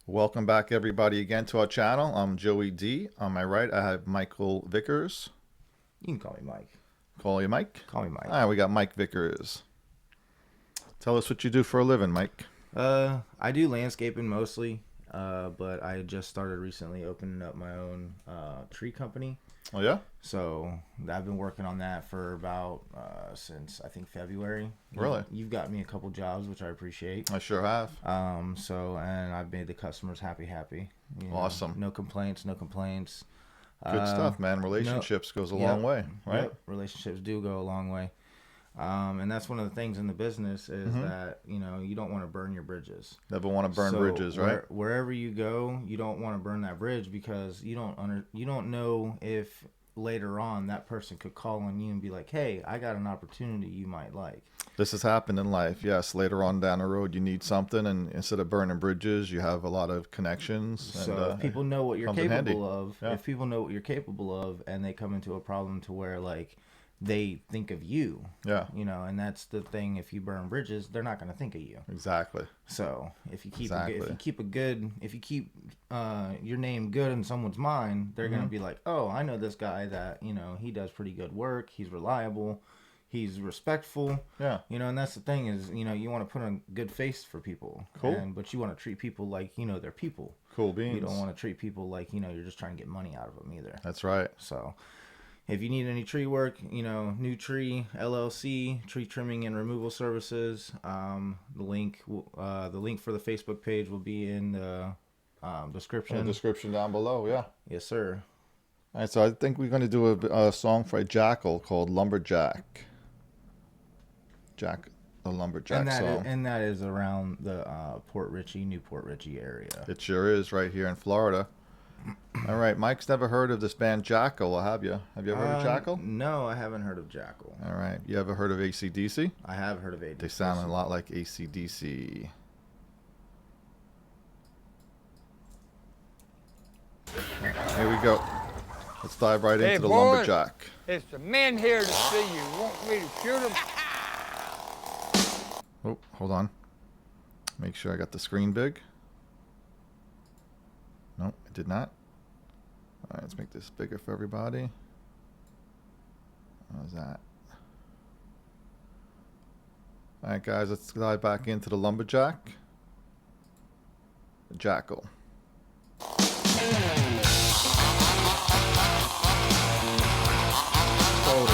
Welcome back, everybody, again to our channel. I'm Joey D. On my right, I have Michael Vickers. You can call me Mike. Call you Mike? Call me Mike. All right, we got Mike Vickers. Tell us what you do for a living, Mike. I do landscaping mostly, but I just started recently opening up my own tree company. Oh, yeah? So I've been working on that for about since I think February. Really? You've got me a couple jobs, which I appreciate. I sure have. And I've made the customers happy. You know, Awesome. no complaints. Good stuff, man. Relationships goes a long way, right? Yep. Relationships do go a long way. And that's one of the things in the business is that, you know, you don't want to burn your bridges. Never want to burn bridges, right? Wherever you go, you don't want to burn that bridge because you don't know if later on that person could call on you and be like, hey, I got an opportunity you might like. This has happened in life. Yes, later on down the road, you need something, and instead of burning bridges, you have a lot of connections. So if people know what you're capable of, yeah. If people know what you're capable of, and they come into a problem to where like they think of you, yeah, you know, and that's the thing. If you burn bridges, they're not going to think of you. Exactly. So if you keep your name good in someone's mind, they're going to be like, oh, I know this guy that, you know, he does pretty good work. He's reliable. He's respectful. Yeah. You know, and that's the thing is, you know, you want to put a good face for people. Cool. But you want to treat people like, you know, they're people. Cool beans. You don't want to treat people like, you know, you're just trying to get money out of them either. That's right. So if you need any tree work, you know, New Tree LLC, tree trimming and removal services. The link for the Facebook page will be in the description. In the description down below, yeah. Yes, sir. All right, so I think we're going to do a song for a JACKYL called Lumberjack. Jack the Lumberjack Song. And that is around the Newport Richey area. It sure is, right here in Florida. All right, Mike's never heard of this band JACKYL, have you? Have you ever heard of JACKYL? No, I haven't heard of JACKYL. All right, you ever heard of AC/DC? I have heard of AC/DC. They sound a lot like AC/DC. Here we go. Let's dive right into the Lumberjack. It's the men here to see you. Want me to shoot them? Oh, hold on. Make sure I got the screen big. Nope, it did not. All right, let's make this bigger for everybody. How's that? All right, guys, let's dive back into the Lumberjack. The JACKYL.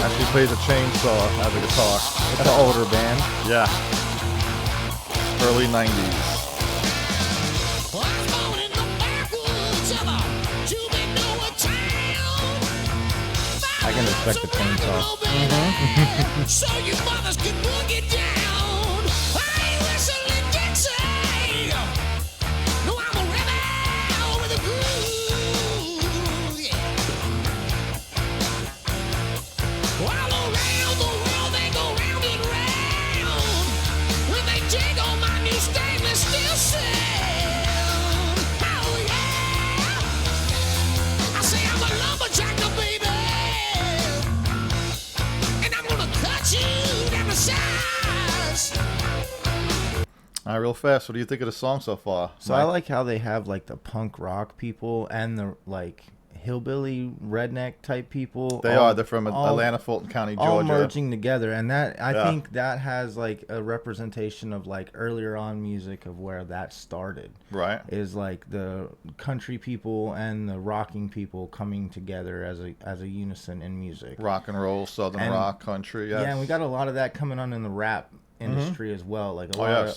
Actually plays a chainsaw as a guitar. It's an older band. Yeah. Early 90s. I can respect the chainsaw. So you mothers can boogie down. I ain't whistling Dixie. No, I'm a rebel with a groove. Yeah. All around the world they go round and round. When they dig on my new stainless steel sound. Oh yeah. I say I'm a lumberjack, now, baby. All right, real fast. What do you think of the song so far? So I like how they have like the punk rock people and the like hillbilly redneck type people. They're from Atlanta, Fulton County, Georgia. All merging together, and that I think that has like a representation of like earlier on music of where that started. Right. Is like the country people and the rocking people coming together as a unison in music. Rock and roll, southern rock, country. Yes. Yeah, and we got a lot of that coming on in the rap industry as well, like a lot of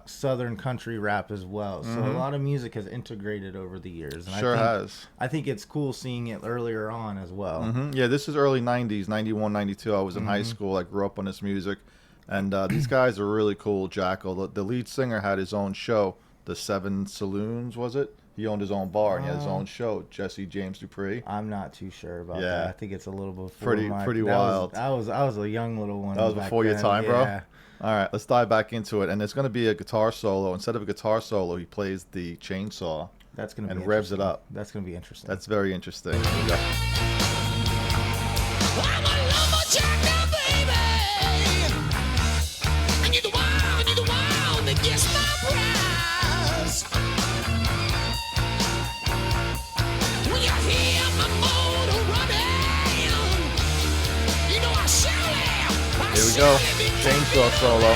southern country rap as well. So a lot of music has integrated over the years, and I think it's cool seeing it earlier on as well. Yeah, this is early 90s, 91, 92. I was in high school. I grew up on this music, and these guys are really cool. JACKYL, the lead singer, had his own show, the Seven Saloons, was it? He owned his own bar and he had his own show. Jesse James Dupree. I'm not too sure about that. I think it's a little bit pretty wild. I was a young little one. That was before your time, bro. All right, let's dive back into it. And it's going to be a guitar solo. Instead of a guitar solo, he plays the chainsaw. That's going to be and revs it up. That's going to be interesting. That's very interesting. Here we go. I'm a lumberjack now, baby. And you're the one that gets my prize. Here we go. Chainsaw solo.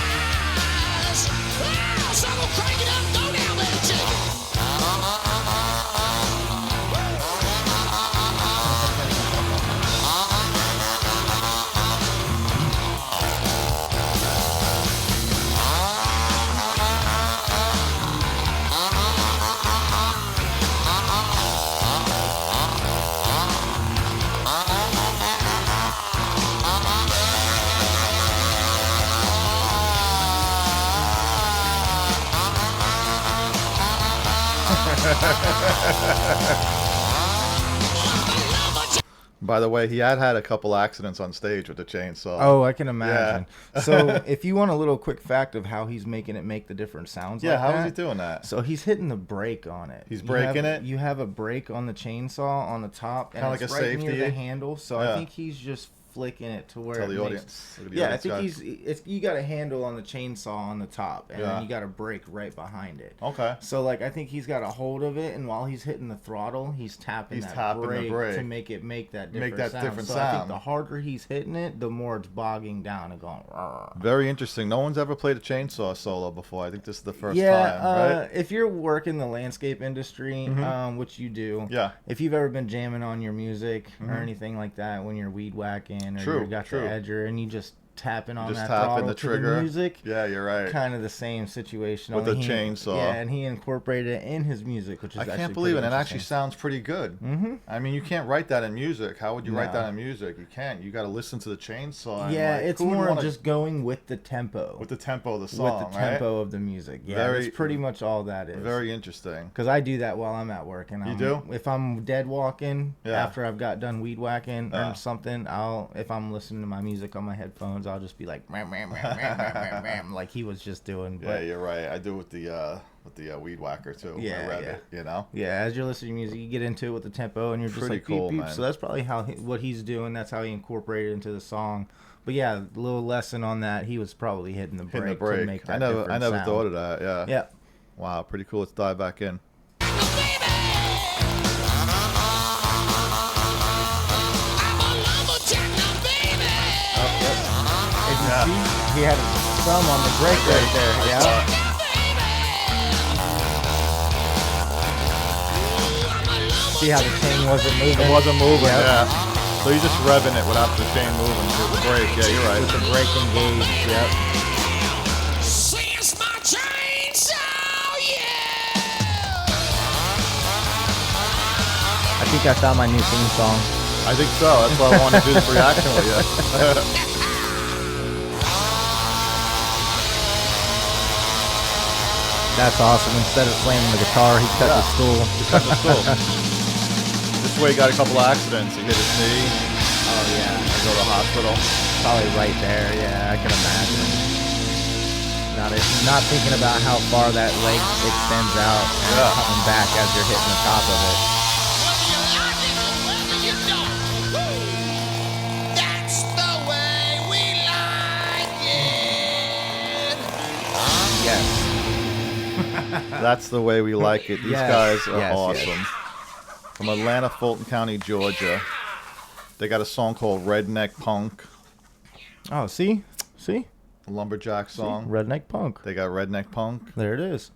By the way, he had a couple accidents on stage with the chainsaw. Oh, I can imagine. Yeah. So if you want a little quick fact of how he's making it make the different sounds, yeah, how is he doing that? So he's hitting the brake on it. He's breaking it? You have a brake on the chainsaw on the top, and it's right near the handle. So I think he's just flicking it to where tell the audience. Yeah, I think you got a handle on the chainsaw on the top, and then you got a brake right behind it. Okay. So like I think he's got a hold of it, and while he's hitting the throttle, he's tapping the brake to make that different sound. So I think the harder he's hitting it, the more it's bogging down and going. Rrr. Very interesting. No one's ever played a chainsaw solo before. I think this is the first time, right? If you're working the landscape industry, which you do, if you've ever been jamming on your music or anything like that when you're weed whacking. Or you got the edger and you just tapping on that throttle the trigger. To the music. Yeah, you're right. Kind of the same situation with the chainsaw. Yeah, and he incorporated it in his music, which is I can't believe it. It actually sounds pretty good. I mean, you can't write that in music. How would you write that in music? You can't. You got to listen to the chainsaw. Yeah, it's more of just going with the tempo. With the tempo of the song, with the tempo of the music. Yeah, that's pretty much all that is. Very interesting. Because I do that while I'm at work, and you do. If I'm dead walking after I've got done weed whacking or something, if I'm listening to my music on my headphones, I'll just be like. Like he was just doing. Yeah, you're right. I do with the weed whacker too. Yeah, I rev it, you know. Yeah, as you're listening to music, you get into it with the tempo, and you're just pretty like cool, beep, beep. man. So that's probably what he's doing. That's how he incorporated it into the song. But yeah, a little lesson on that. He was probably hitting the brake. To make that I never sound. thought of that. Yeah. Yeah. Wow, pretty cool. Let's dive back in. He had his thumb on the brake right there. Yeah. See how the chain wasn't moving? It wasn't moving. Yeah. So you're just revving it without the chain moving with the brake. Yeah, you're right. With the brake engaged. Yep. I think I found my new theme song. I think so. That's why I wanted to do this reaction with you. That's awesome. Instead of slamming the guitar, he cut the stool. He cut the stool. This way he got a couple accidents. He hit his knee. Oh, yeah. Had to go to the hospital. Probably right there. Yeah, I can imagine. Not thinking about how far that leg extends out and coming back as you're hitting the top of it. That's the way we like it. Yes. That's the way we like it. These guys are awesome. From Atlanta, Fulton County, Georgia. They got a song called Redneck Punk. Oh, see? Lumberjack Song. Redneck Punk. They got Redneck Punk. There it is.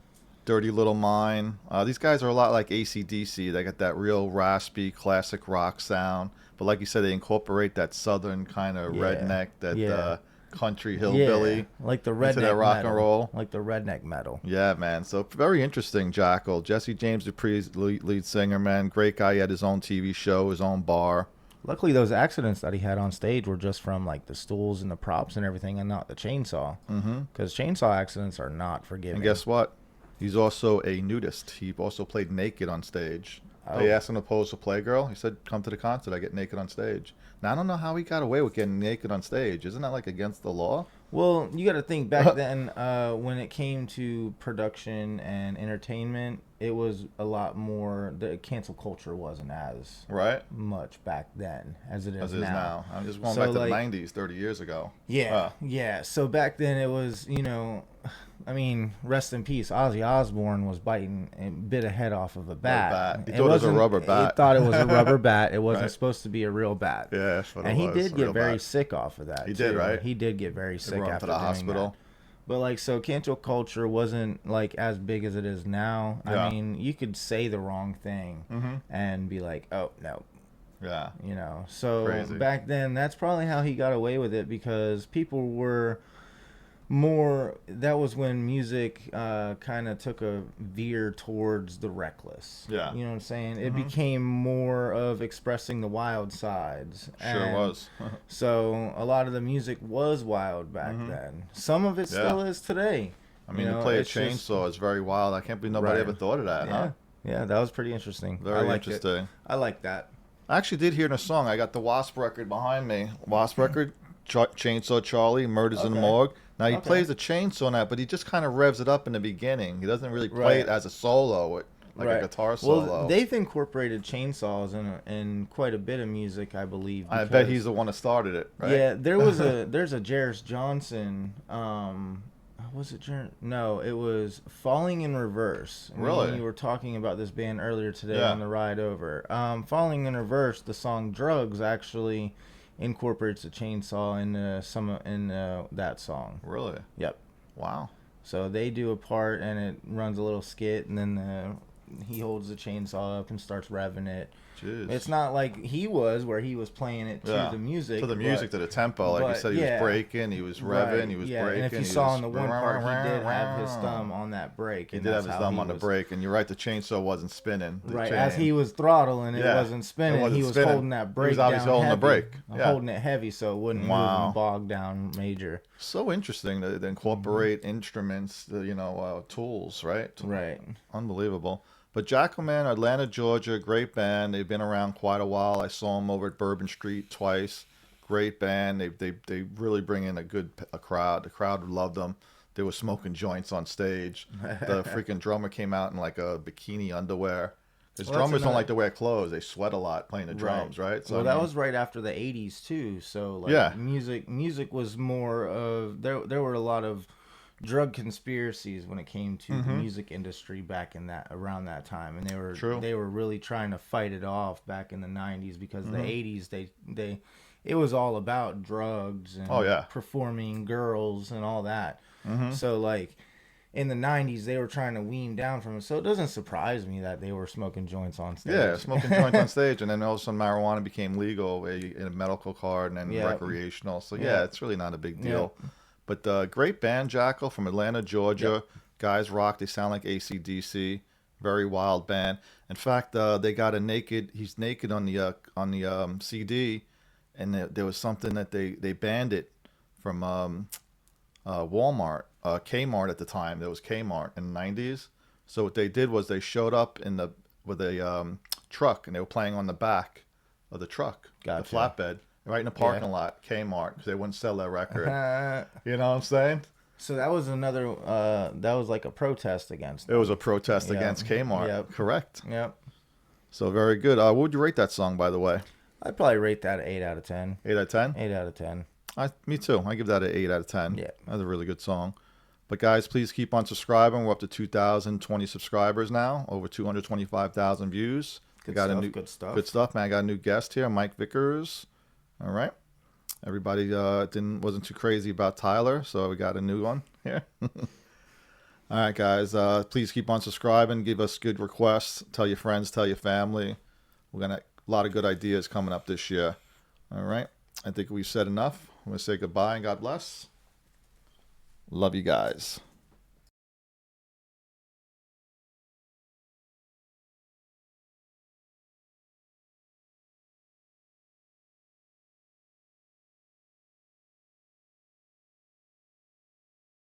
Dirty Little Mine. These guys are a lot like AC/DC. They got that real raspy, classic rock sound. But like you said, they incorporate that southern kind of redneck, that country hillbilly. Like the redneck into that rock metal. and roll. Like the redneck metal. Yeah, man. So very interesting, JACKYL. Jesse James Dupree, lead singer, man. Great guy. He had his own TV show, his own bar. Luckily, those accidents that he had on stage were just from like the stools and the props and everything, and not the chainsaw. Because chainsaw accidents are not forgiving. And guess what? He's also a nudist. He also played naked on stage. They asked him to pose for Playgirl. He said, "Come to the concert. I get naked on stage." Now I don't know how he got away with getting naked on stage. Isn't that like against the law? Well, you got to think back then when it came to production and entertainment. it was a lot more. The cancel culture wasn't as much back then as it is now. I'm just going back to the 90s, 30 years ago. Yeah, yeah. So back then it was, you know, I mean, rest in peace. Ozzy Osbourne was biting and bit a head off of a bat. He thought it was a rubber bat. He thought it was a rubber bat. It wasn't supposed to be a real bat. Yeah, that's what and it was. And he did get very sick off of that. He did, right? He did get very sick after the hospital. That. But like, so cancel culture wasn't like as big as it is now. Yeah. I mean, you could say the wrong thing and be like, oh no. Yeah. You know, so Crazy. Back then, that's probably how he got away with it, because people were more, that was when music kind of took a veer towards the reckless. Yeah. You know what I'm saying? It became more of expressing the wild sides. Sure was. So a lot of the music was wild back then. Some of it still is today. I mean, to play a chainsaw is very wild. I can't believe nobody ever thought of that, huh? Yeah, that was pretty interesting. Very interesting. I like that. I actually did hear in a song. I got the Wasp record behind me. Wasp record, Chainsaw Charlie, Murders in the Morgue. Now, he plays the chainsaw on that, but he just kind of revs it up in the beginning. He doesn't really play it as a solo, like a guitar solo. Well, they've incorporated chainsaws in quite a bit of music, I believe. I bet he's the one that started it, right? Yeah, there's a Jarris Johnson. Was it No, it was Falling in Reverse. Really? You were talking about this band earlier today on the ride over. Falling in Reverse, the song Drugs actually incorporates a chainsaw in that song. Really? Yep. Wow. So they do a part and it runs a little skit, and then he holds the chainsaw up and starts revving it. Jeez. It's not like he was, where he was playing it to the music. To the music, to the tempo. Like you said, he was breaking, he was revving, he was breaking. And if you saw in the one part, he did have his thumb on that brake. He did have his thumb on the brake, and you're right, the chainsaw wasn't spinning. Right, as he was throttling, it wasn't spinning. He was holding that brake down. He was obviously holding the brake. Holding it heavy so it wouldn't move and bog down major. So interesting to incorporate instruments, tools, right? Right. Unbelievable. But JACKYL, man, Atlanta, Georgia, great band. They've been around quite a while. I saw them over at Bourbon Street twice. Great band. They really bring in a crowd. The crowd loved them. They were smoking joints on stage. The freaking drummer came out in like a bikini underwear. Because drummers don't like to wear clothes. They sweat a lot playing the drums, right? So that was right after the 80s too. So music was more of, there were a lot of drug conspiracies when it came to the music industry back in around that time, and they were really trying to fight it off back in the 90s, because the 80s it was all about drugs and performing girls and all that. So like in the 90s they were trying to wean down from it, so it doesn't surprise me that they were smoking joints on stage. Yeah, smoking joints on stage, and then all of a sudden marijuana became legal in a medical card and then recreational. So it's really not a big deal. But great band, JACKYL, from Atlanta, Georgia. Guys rock. They sound like AC/DC. Very wild band. In fact, they got he's naked on the CD, and there was something that they banned it from Walmart, Kmart at the time. There was Kmart in the 90s. So what they did was they showed up with a truck, and they were playing on the back of the truck, the flatbed. Right in the parking lot, Kmart, because they wouldn't sell that record. You know what I'm saying? So that was another, that was like a protest against them. It was a protest against Kmart. Yep. Correct. Yep. So very good. What would you rate that song, by the way? I'd probably rate that 8 out of 10. 8 out of 10? 8 out of 10. Me too. I give that an 8 out of 10. Yeah. That's a really good song. But guys, please keep on subscribing. We're up to 2,020 subscribers now. Over 225,000 views. Good stuff. Good stuff, man. I got a new guest here, Mike Vickers. All right. Everybody wasn't too crazy about Tyler, so we got a new one here. All right, guys. Please keep on subscribing. Give us good requests. Tell your friends. Tell your family. We're going to a lot of good ideas coming up this year. All right. I think we've said enough. I'm going to say goodbye and God bless. Love you guys.